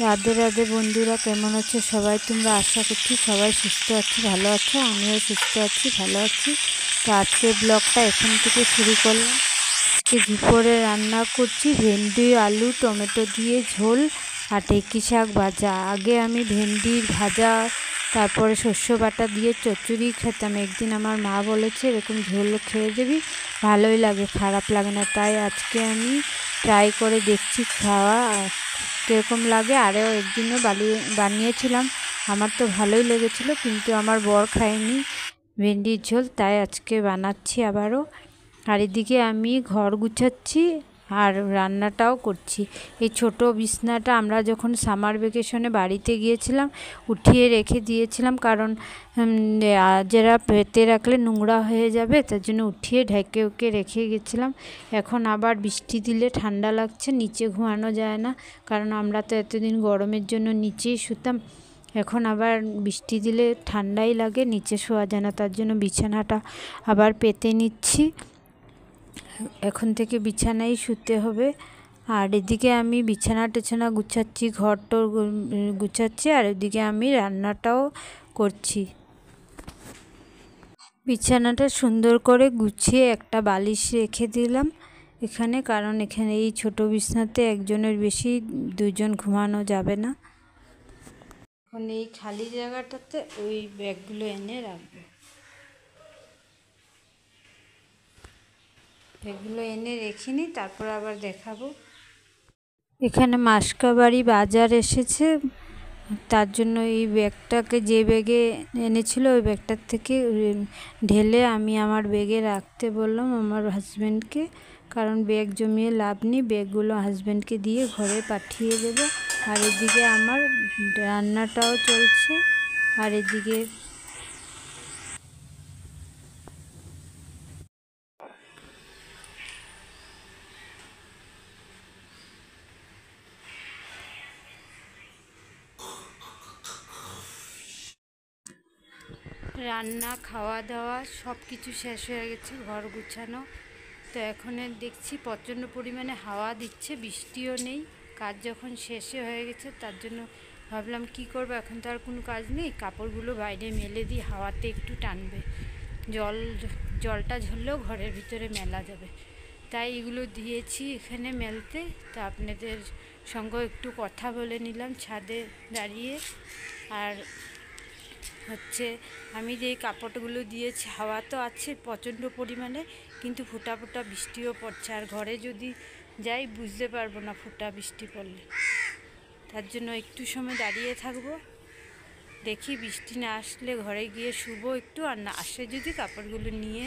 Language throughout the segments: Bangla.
রাধে রাধে বন্ধুরা, কেমন আছো সবাই? তোমরা আশা করছি সবাই সুস্থ আছো, ভালো আছো। আমিও সুস্থ আছি, ভালো আছি। তো আজকে ব্লগটা এখান থেকে শুরু করলাম। আজকে দুপুরে রান্না করছি ভেন্ডি আলু টমেটো দিয়ে ঝোল আর ঢেঁকি শাক ভাজা। আগে আমি ভেন্ডির ভাজা তারপরে শস্য বাটা দিয়ে চচ্চড়ি খেতাম। একদিন আমার মা বলেছে এরকম ঝোল খেয়ে যাবি, ভালোই লাগে, খারাপ লাগে না। তাই আজকে আমি ট্রাই করে দেখছি খাওয়া কীরকম লাগে। আরও একদিনও বানিয়েছিলাম, আমার তো ভালোই লেগেছিলো, কিন্তু আমার বর খায়নি ভেন্ডির ঝোল, তাই আজকে বানাচ্ছি আবারও। আর এদিকে আমি ঘর গুছাচ্ছি আর রান্নাটাও করছি। এই ছোট বিছনাটা আমরা যখন সামার ভ্যাকেশনে বাড়িতে গিয়েছিলাম উঠিয়ে রেখে দিয়েছিলাম, কারণ যারা পেতে রাখলে নোংরা হয়ে যাবে, তার জন্য উঠিয়ে ঢেকে ওকে রেখে গেছিলাম। এখন আবার বৃষ্টি দিলে ঠান্ডা লাগছে, নিচে ঘুমানো যায় না, কারণ আমরা তো এতদিন গরমের জন্য নিচেই শুতাম। এখন আবার বৃষ্টি দিলে ঠান্ডাই লাগে, নিচে শোয়া যায় না, তার জন্য বিছানাটা আবার পেতে নিচ্ছি। এখন থেকে বিছানায় শুতে হবে। আর এদিকে আমি বিছানা টিছানা গুছাচ্ছি, ঘর টর গুছাচ্ছি, আর এদিকে আমি রান্নাটাও করছি। বিছানাটা সুন্দর করে গুছিয়ে একটা বালিশ রেখে দিলাম এখানে, কারণ এখানে এই ছোট বিছানাতে একজনের বেশি দুজন ঘুমানো যাবে না। এখন এই খালি জায়গাটাতে ওই ব্যাগগুলো এনে রাখবো, এগুলো এনে রেখে নিই, তারপর আবার দেখাবো। এখানে মাসকাবাড়ি বাজার এসেছে, তার জন্য এই ব্যাগটাকে, যে ব্যাগে এনেছিল ওই ব্যাগটার থেকে ঢেলে আমি আমার ব্যাগে রাখতে বললাম আমার হাজব্যান্ডকে, কারণ ব্যাগ জমিয়ে লাভ নেই, ব্যাগগুলো হাজব্যান্ডকে দিয়ে ঘরে পাঠিয়ে দেব। আর এদিকে আমার রান্নাটাও চলছে, আর এদিকে রান্না খাওয়া দাওয়া সব কিছু শেষ হয়ে গেছে, ঘর গুছানো। তো এখন দেখছি প্রচণ্ড পরিমাণে হাওয়া দিচ্ছে, বৃষ্টিও নেই। কাজ যখন শেষে হয়ে গেছে, তার জন্য ভাবলাম কি করব, এখন তো আর কোনো কাজ নেই, কাপড়গুলো বাইরে মেলে দিয়ে হাওয়াতে একটু টানবে, জলটা ঝরলেও ঘরের ভিতরে মেলা যাবে, তাই এগুলো দিয়েছি এখানে মেলতে। তো আপনাদের সঙ্গে একটু কথা বলে নিলাম ছাদে দাঁড়িয়ে। আর আমি যে কাপড়গুলো দিয়েছি, হাওয়া তো আছে প্রচণ্ড পরিমাণে, কিন্তু ফোঁটা ফোঁটা বৃষ্টিও পড়ছে, আর ঘরে যদি যাই বুঝতে পারবো না ফোঁটা বৃষ্টি পড়লে, তার জন্য একটু সময় দাঁড়িয়ে থাকবো, দেখি বৃষ্টি না আসলে ঘরে গিয়ে শুবো একটু, আর না আসে যদি কাপড়গুলো নিয়ে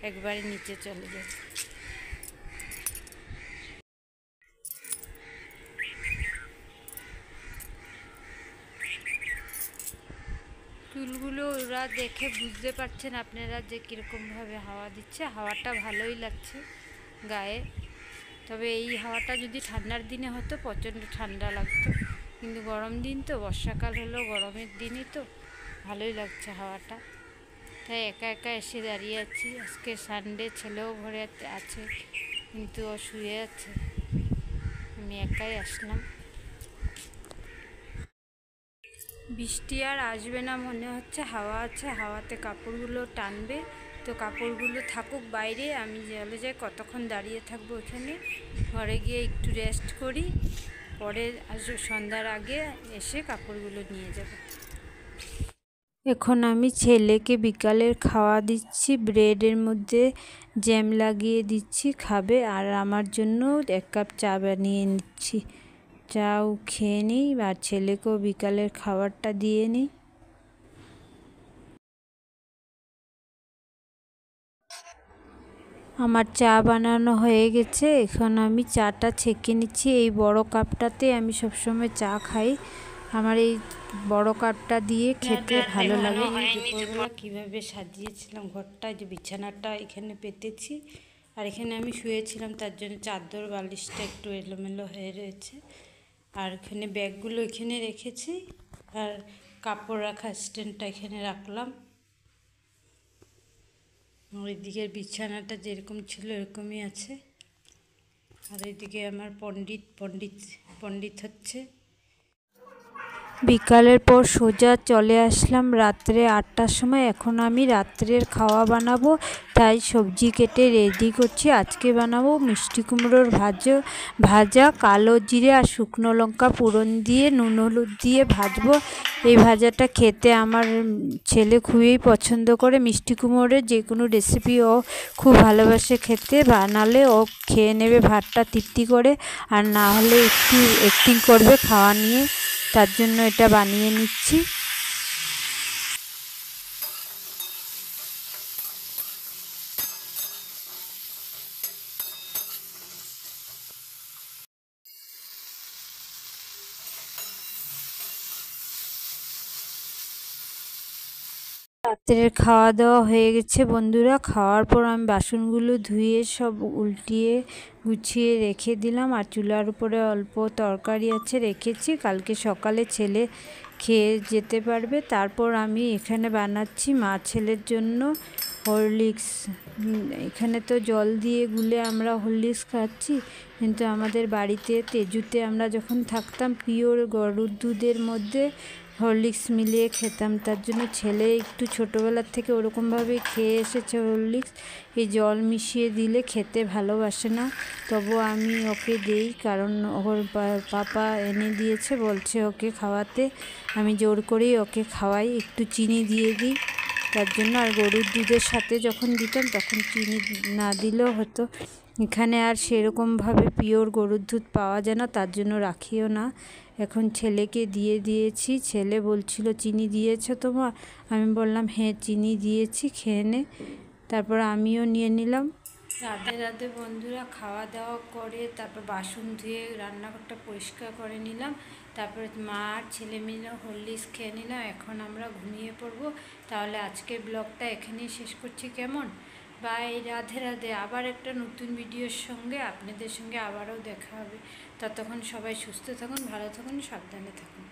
একবারে নিচে চলে যাবে। চুলগুলো ওরা দেখে বুঝতে পারছেন আপনারা যে কীরকমভাবে হাওয়া দিচ্ছে, হাওয়াটা ভালোই লাগছে গায়ে। তবে এই হাওয়াটা যদি ঠান্ডার দিনে হতো প্রচণ্ড ঠান্ডা লাগতো, কিন্তু গরম দিন তো, বর্ষাকাল হলো, গরমের দিনই তো, ভালোই লাগছে হাওয়াটা। তাই একা একা এসে দাঁড়িয়ে আছি। আজকে সানডে, ছেলেও ঘরে আছে, কিন্তু ও শুয়ে আছে, আমি একাই আসলাম। বৃষ্টি আর আসবে না মনে হচ্ছে, হাওয়া আছে, হাওয়াতে কাপড়গুলো টানবে। তো কাপড়গুলো থাকুক বাইরে, আমি চলে যাই, কতক্ষণ দাঁড়িয়ে থাকবো এখানে, ঘরে গিয়ে একটু রেস্ট করি, পরে সন্ধ্যার আগে এসে কাপড়গুলো নিয়ে যাব। এখন আমি ছেলেকে বিকালের খাওয়া দিচ্ছি, ব্রেডের মধ্যে জ্যাম লাগিয়ে দিচ্ছি, খাবে। আর আমার জন্য 1 কাপ চা বানিয়ে নিচ্ছি, চাও খেয়ে নিই, আর ছেলেকেও বিকালের খাবারটা দিয়ে নিই। আমার চা বানানো হয়ে গেছে, এখন আমি চাটা ছেঁকে নিচ্ছি। এই বড় কাপটাতে আমি সবসময় চা খাই, আমার এই বড় কাপটা দিয়ে খেতে ভালো লাগে। দুপুরবেলা কীভাবে সাজিয়েছিলাম ঘরটা, যে বিছানাটা এখানে পেতেছি, আর এখানে আমি শুয়েছিলাম, তার জন্য চাদর বালিশটা একটু এলোমেলো হয়ে রয়েছে। আর এখানে ব্যাগগুলো এখানে রেখেছি, আর কাপড় রাখা স্ট্যান্ডটা এখানে রাখলাম। ওই দিকের বিছানাটা যেরকম ছিল এরকমই আছে। আর এইদিকে আমার পণ্ডিত হচ্ছে। বিকালের পর সোজা চলে আসলাম রাত্রে 8টার সময়। এখন আমি রাত্রের খাওয়া বানাবো, তাই সবজি কেটে রেডি করছি। আজকে বানাবো মিষ্টি কুমড়োর ভাজা, কালো জিরে আর শুকনো লঙ্কা ফোড়ন দিয়ে নুন হলুদ দিয়ে ভাজবো। এই ভাজাটা খেতে আমার ছেলে খুবই পছন্দ করে। মিষ্টি কুমড়োর যে কোনো রেসিপি ও খুব ভালোবাসে খেতে, বানালে ও খেয়ে নেবে ভাতটা তৃপ্তি করে, আর না হলে একটু অ্যাক্টিং করবে খাওয়া নিয়ে। তার জন্য এটা বানিয়ে নিচ্ছি। রাত্রের খাওয়া দাওয়া হয়ে গেছে বন্ধুরা। খাওয়ার পর আমি বাসনগুলো ধুয়ে সব উল্টিয়ে গুছিয়ে রেখে দিলাম, আর চুলার উপরে অল্প তরকারি আছে রেখেছি, কালকে সকালে ছেলে খেয়ে যেতে পারবে। তারপর আমি এখানে বানাচ্ছি মা ছেলের জন্য হরলিক্স। এখানে তো জল দিয়ে গুলে আমরা হরলিক্স খাচ্ছি, কিন্তু আমাদের বাড়িতে তেজুতে আমরা যখন থাকতাম পিওর গরুর দুধের মধ্যে হরলিক্স মিলিয়ে খেতাম। তার জন্য ছেলে একটু ছোটোবেলার থেকে ওরকমভাবে খেয়ে এসেছে হরলিক্স। এই জল মিশিয়ে দিলে খেতে ভালোবাসে না, তবু আমি ওকে দেই, কারণ ওর পাপা এনে দিয়েছে, বলছে ওকে খাওয়াতে। আমি জোর করেই ওকে খাওয়াই, একটু চিনি দিয়ে দিই তার জন্য। আর গরুর দুধের সাথে যখন দিতাম তখন চিনি না দিলেও হতো। এখানে আর সেরকমভাবে পিওর গরুর দুধ পাওয়া যায় না, তার জন্য রাখিও না। এখন ছেলেকে দিয়ে দিয়েছি। ছেলে বলছিল চিনি দিয়েছো তোমার? আমি বললাম হ্যাঁ চিনি দিয়েছি, খেয়ে নে। তারপর আমিও নিয়ে নিলাম। রাধে রাধে বন্ধুরা। খাওয়া দাওয়া করে তারপর বাসন ধুয়ে রান্নাঘরটা পরিষ্কার করে নিলাম। তারপর মা আর ছেলে মিলে হরলিক্স খেয়ে নিলাম। এখন আমরা ঘুমিয়ে পড়বো। তাহলে আজকের ব্লগটা এখানেই শেষ করছি, কেমন? বাই, রাধে রাধে। আবার একটা নতুন ভিডিওর সঙ্গে আপনাদের সঙ্গে আবারও দেখা হবে। ততক্ষণ সবাই সুস্থ থাকুন, ভালো থাকুন, সাবধানে থাকুন।